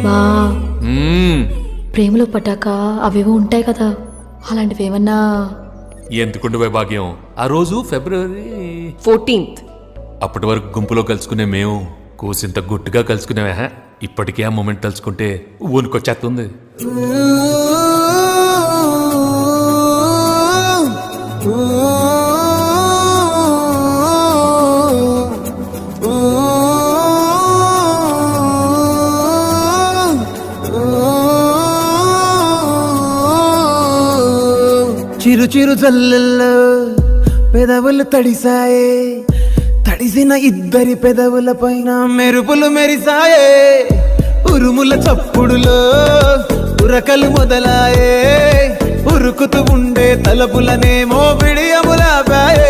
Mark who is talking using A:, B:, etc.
A: బా ప్రేమలో పడ్డాక అవేవో ఉంటాయి కదా, అలాంటివి ఏమన్నా?
B: ఎందుకుండు భాగ్యం, ఆ రోజు ఫిబ్రవరి
C: 14th.
B: అప్పటి వరకు గుంపులో కలుసుకునే మేము కూసింత గుట్టుగా కలుసుకునేవా. ఇప్పటికే ఆ మూమెంట్ తలుచుకుంటే ఊనుకొచ్చేస్తుంది.
D: చిరు చిరు జల్లెల్లో పెదవులు తడిసాయే, తడిసిన ఇద్దరి పెదవుల పైన మెరుపులు మెరిసాయే. ఉరుముల చప్పుడులో ఉరకలు మొదలాయే, ఉరుకుతూ ఉండే తలపులనేమో బిడియములాపాయే.